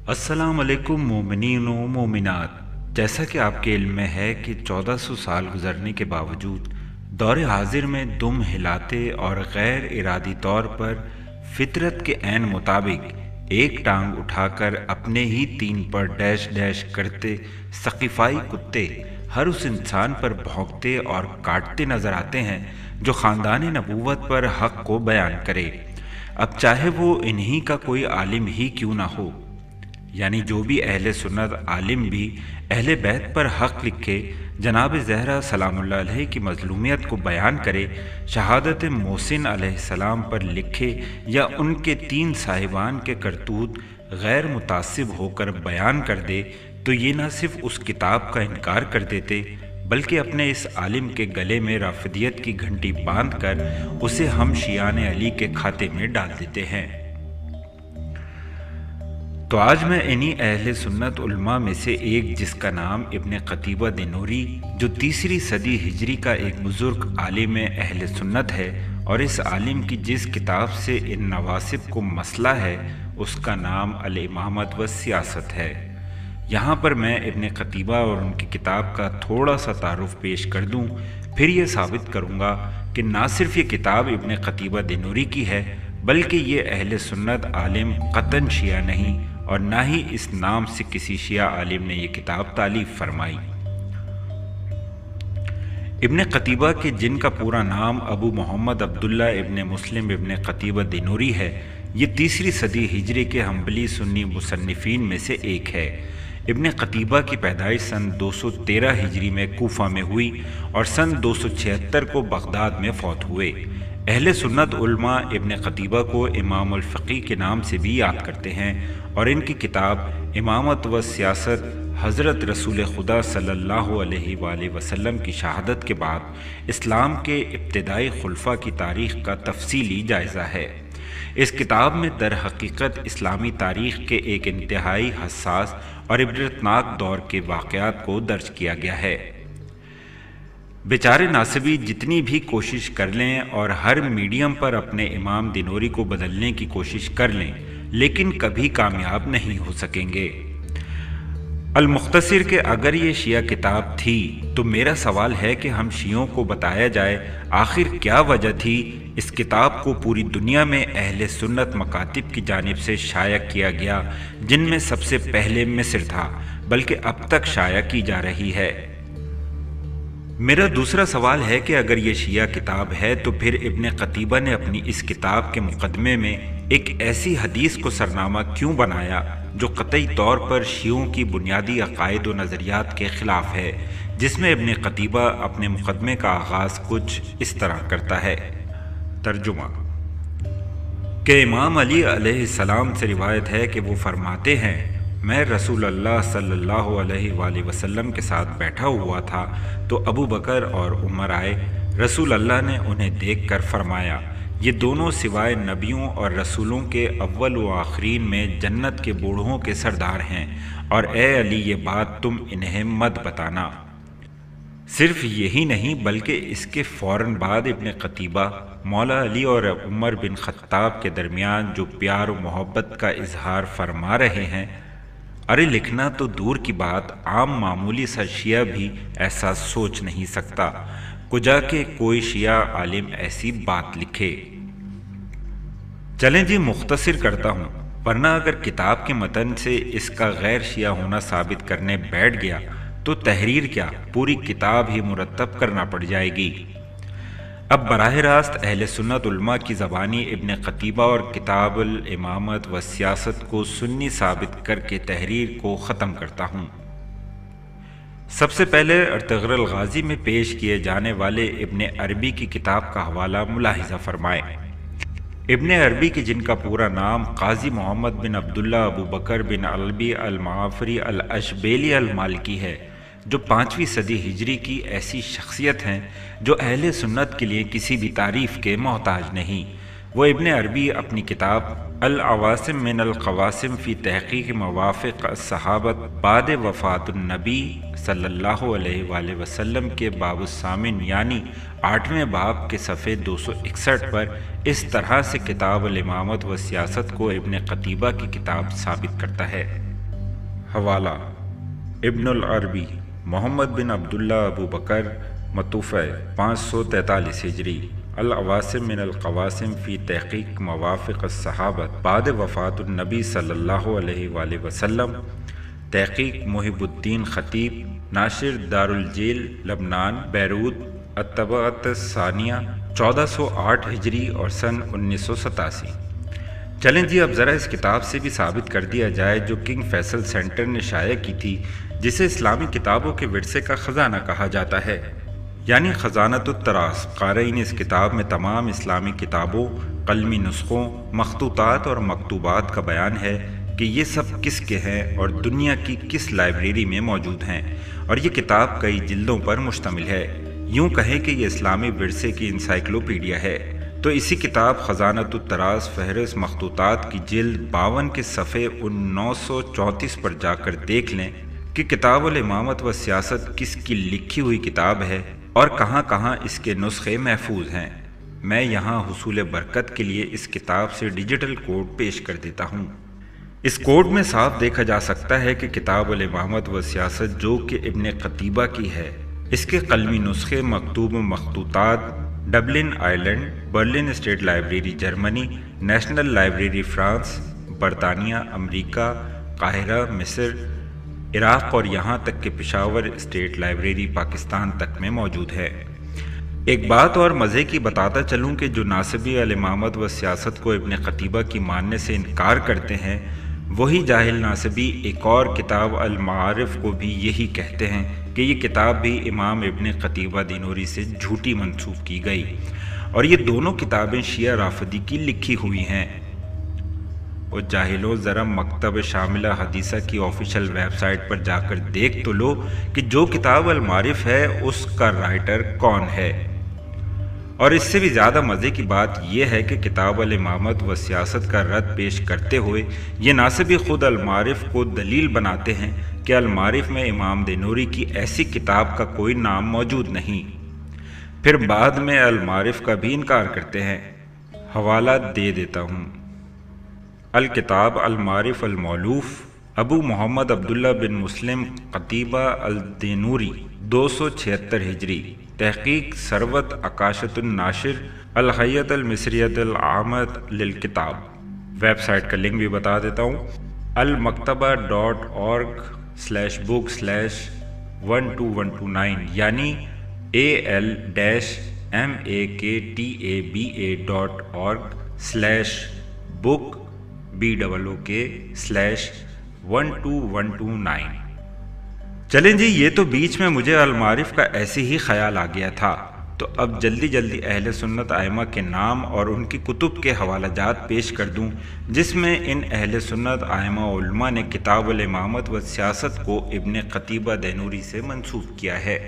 السلام علیکم مومنین و مومنات۔ جیسا کہ آپ کے علم میں ہے کہ 1400 سال گزرنے کے باوجود دور حاضر میں دم ہلاتے اور غیر ارادی طور پر فطرت کے عین مطابق ایک ٹانگ اٹھا کر اپنے ہی تین پر ڈیش ڈیش کرتے ثقیفائی کتے ہر اس انسان پر بھونکتے اور کاٹتے نظر آتے ہیں جو خاندان نبوت پر حق کو بیان کرے، اب چاہے وہ انہی کا کوئی عالم ہی کیوں نہ ہو۔ یعنی جو بھی اہل سنت عالم بھی اہل بیت پر حق لکھے، جناب زہرا سلام اللہ علیہ کی مظلومیت کو بیان کرے، شہادت محسن علیہ السلام پر لکھے یا ان کے تین صاحبان کے کرتوت غیر متعصب ہو کر بیان کر دے، تو یہ نہ صرف اس کتاب کا انکار کر دیتے بلکہ اپنے اس عالم کے گلے میں رافضیت کی گھنٹی باندھ کر اسے ہم شیعان علی کے کھاتے میں ڈال دیتے ہیں۔ تو آج میں انہی اہل سنت علماء میں سے ایک، جس کا نام ابن قتیبہ دینوری، جو تیسری صدی ہجری کا ایک بزرگ عالم اہل سنت ہے، اور اس عالم کی جس کتاب سے ان نواسب کو مسئلہ ہے اس کا نام الامامت و سیاست ہے۔ یہاں پر میں ابن قتیبہ اور ان کی کتاب کا تھوڑا سا تعارف پیش کر دوں، پھر یہ ثابت کروں گا کہ نہ صرف یہ کتاب ابن قتیبہ دینوری کی ہے بلکہ یہ اہل سنت عالم قطعاً شیعہ نہیں، اور نہ ہی اس نام سے کسی شیعہ عالم نے یہ کتاب تالیف فرمائی۔ ابن قتیبہ کے جن کا پورا نام ابو محمد عبداللہ ابن مسلم ابن قتیبہ دینوری ہے، یہ تیسری صدی ہجری کے حنبلی سنی مصنفین میں سے ایک ہے۔ ابن قتیبہ کی پیدائش سن 213 ہجری میں کوفہ میں ہوئی اور سن 276 کو بغداد میں فوت ہوئے۔ اہل سنت علماء ابن قتیبہ کو امام الفقی کے نام سے بھی یاد کرتے ہیں، اور ان کی کتاب امامت و سیاست حضرت رسول خدا صلی اللہ علیہ وآلہ وسلم کی شہادت کے بعد اسلام کے ابتدائی خلفاء کی تاریخ کا تفصیلی جائزہ ہے۔ اس کتاب میں در حقیقت اسلامی تاریخ کے ایک انتہائی حساس اور عبرتناک دور کے واقعات کو درج کیا گیا ہے۔ بیچارے ناصبی جتنی بھی کوشش کر لیں اور ہر میڈیم پر اپنے امام دینوری کو بدلنے کی کوشش کر لیں، لیکن کبھی کامیاب نہیں ہو سکیں گے۔ المختصر کہ اگر یہ شیعہ کتاب تھی تو میرا سوال ہے کہ ہم شیعوں کو بتایا جائے آخر کیا وجہ تھی اس کتاب کو پوری دنیا میں اہل سنت مکاتب کی جانب سے شائع کیا گیا، جن میں سب سے پہلے مصر تھا، بلکہ اب تک شائع کی جا رہی ہے۔ میرا دوسرا سوال ہے کہ اگر یہ شیعہ کتاب ہے تو پھر ابن قتیبہ نے اپنی اس کتاب کے مقدمے میں ایک ایسی حدیث کو سرنامہ کیوں بنایا جو قطعی طور پر شیعوں کی بنیادی عقائد و نظریات کے خلاف ہے، جس میں ابن قتیبہ اپنے مقدمے کا آغاز کچھ اس طرح کرتا ہے۔ ترجمہ کہ امام علی علیہ السلام سے روایت ہے کہ وہ فرماتے ہیں، میں رسول اللہ صلی اللہ علیہ وآلہ وسلم کے ساتھ بیٹھا ہوا تھا تو ابو بکر اور عمر آئے۔ رسول اللہ نے انہیں دیکھ کر فرمایا، یہ دونوں سوائے نبیوں اور رسولوں کے اول و آخرین میں جنت کے بوڑھوں کے سردار ہیں، اور اے علی یہ بات تم انہیں مت بتانا۔ صرف یہی نہیں بلکہ اس کے فوراً بعد ابن قتیبہ مولا علی اور عمر بن خطاب کے درمیان جو پیار و محبت کا اظہار فرما رہے ہیں، ارے لکھنا تو دور کی بات، عام معمولی سا شیعہ بھی ایسا سوچ نہیں سکتا، کجا کہ کوئی شیعہ عالم ایسی بات لکھے۔ چلیں جی مختصر کرتا ہوں، ورنہ اگر کتاب کے متن سے اس کا غیر شیعہ ہونا ثابت کرنے بیٹھ گیا تو تحریر کیا، پوری کتاب ہی مرتب کرنا پڑ جائے گی۔ اب براہ راست اہل سنت علماء کی زبانی ابن قتیبہ اور کتاب الامامت و سیاست کو سنی ثابت کر کے تحریر کو ختم کرتا ہوں۔ سب سے پہلے ارطغرل الغازی میں پیش کیے جانے والے ابن عربی کی کتاب کا حوالہ ملاحظہ فرمائیں۔ ابن عربی کی جن کا پورا نام قاضی محمد بن عبداللہ ابو بکر بن علبی المعافری الاشبیلی المالکی ہے، جو 5ویں صدی ہجری کی ایسی شخصیت ہیں جو اہل سنت کے لیے کسی بھی تعریف کے محتاج نہیں۔ وہ ابن عربی اپنی کتاب العواصم من القواسم فی تحقیق موافق الصحابت بعد وفات النبی صلی اللہ علیہ وآلہ وسلم کے باب الثامن یعنی 8ویں باب کے صفحے 261 پر اس طرح سے کتاب الامامت و سیاست کو ابن قتیبہ کی کتاب ثابت کرتا ہے۔ حوالہ ابن العربی محمد بن عبداللہ ابو بکر متوفہ 543 ہجری العواصم من القواسم فی تحقیق موافق الصحابت بعد وفات النبی صلی اللہ علیہ وآلہ وسلم، تحقیق محب الدین خطیب، ناشر دارالجیل لبنان بیروت، الطبعۃ الثانیہ 1408 ہجری اور سن 1987۔ چلیں جی اب ذرا اس کتاب سے بھی ثابت کر دیا جائے جو کنگ فیصل سینٹر نے شائع کی تھی، جسے اسلامی کتابوں کے ورثے کا خزانہ کہا جاتا ہے، یعنی خزانۃ التراث۔ قارئین اس کتاب میں تمام اسلامی کتابوں، قلمی نسخوں، مخطوطات اور مکتوبات کا بیان ہے کہ یہ سب کس کے ہیں اور دنیا کی کس لائبریری میں موجود ہیں، اور یہ کتاب کئی جلدوں پر مشتمل ہے۔ یوں کہیں کہ یہ اسلامی ورثے کی انسائکلوپیڈیا ہے۔ تو اسی کتاب خزانۃ التراث فہرست مخطوطات کی جلد 52 کے صفحے 934 پر جا کر دیکھ لیں کہ کتاب الامامت و سیاست کس کی لکھی ہوئی کتاب ہے اور کہاں کہاں اس کے نسخے محفوظ ہیں۔ میں یہاں حصول برکت کے لیے اس کتاب سے ڈیجیٹل کوڈ پیش کر دیتا ہوں۔ اس کوڈ میں صاف دیکھا جا سکتا ہے کہ کتاب الامامت و سیاست جو کہ ابن قتیبہ کی ہے، اس کے قلمی نسخے مکتوب مخطوطات Dublin Ireland, Berlin state library Germany, national library France, برطانیہ، امریکہ، قاہرہ، مصر، عراق اور یہاں تک کہ پشاور اسٹیٹ لائبریری پاکستان تک میں موجود ہے۔ ایک بات اور مزے کی بتاتا چلوں کہ جو ناصبی الامامت و سیاست کو ابن قتیبہ کی ماننے سے انکار کرتے ہیں، وہی جاہل ناصبی ایک اور کتاب المعارف کو بھی یہی کہتے ہیں کہ یہ کتاب بھی امام ابن قتیبہ دینوری سے جھوٹی منسوب کی گئی، اور یہ دونوں کتابیں شیعہ رافضی کی لکھی ہوئی ہیں۔ اور جاہلوں ذرا مکتب شاملہ حدیثہ کی آفیشیل ویب سائٹ پر جا کر دیکھ تو لو کہ جو کتاب المعارف ہے اس کا رائٹر کون ہے۔ اور اس سے بھی زیادہ مزے کی بات یہ ہے کہ کتاب الامامت و سیاست کا رد پیش کرتے ہوئے یہ ناصبی خود المعارف کو دلیل بناتے ہیں کہ المعارف میں امام دینوری کی ایسی کتاب کا کوئی نام موجود نہیں، پھر بعد میں المعارف کا بھی انکار کرتے ہیں۔ حوالہ دے دیتا ہوں۔ الکتاب المعارف المولوف ابو محمد عبداللہ بن مسلم قتیبہ الدینوری 276 ہجری، تحقیق ثروت عکاشۃ الناشر الہیئۃ المصریۃ العامۃ للکتاب۔ ویب سائٹ کا لنک بھی بتا دیتا ہوں، almaktaba.org/book/12129، یعنی al-maktaba.org/book/12129۔ چلیں جی یہ تو بیچ میں مجھے المعارف کا ایسے ہی خیال آ گیا تھا، تو اب جلدی جلدی اہل سنت ائمہ کے نام اور ان کی کتب کے حوالہ جات پیش کر دوں جس میں ان اہل سنت ائمہ علماء نے کتاب الامامت و سیاست کو ابن قتیبہ دینوری سے منسوب کیا ہے۔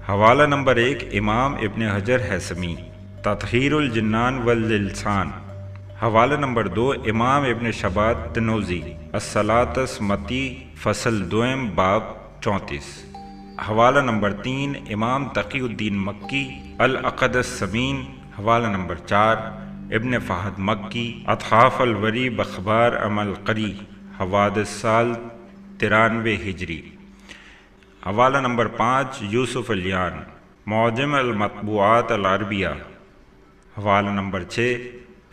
حوالہ نمبر 1 امام ابن حجر ہیثمی، تطہیر الجنان واللسان۔ حوالہ نمبر 2 امام ابن شبات تنوزی، الصلاۃ متی فصل 2 باب 34۔ حوالہ نمبر 3 امام تقی الدین مکی، العقد الثمین۔ حوالہ نمبر 4 ابن فہد مکی، اطحاف الوری بخبار عمل قری، حوادث سال 93 ہجری۔ حوالہ نمبر 5 یوسف الیان، معجم المطبوعات العربیہ۔ حوالہ نمبر 6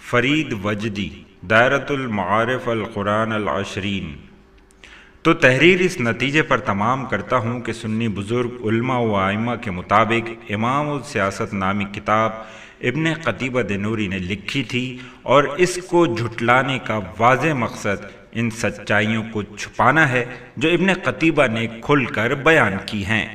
فرید وجدی، دائرۃ المعارف القرآن العشرین۔ تو تحریر اس نتیجے پر تمام کرتا ہوں کہ سنی بزرگ علماء و ائمہ کے مطابق امام السیاست نامی کتاب ابن قتیبہ دینوری نے لکھی تھی، اور اس کو جھٹلانے کا واضح مقصد ان سچائیوں کو چھپانا ہے جو ابن قتیبہ نے کھل کر بیان کی ہیں۔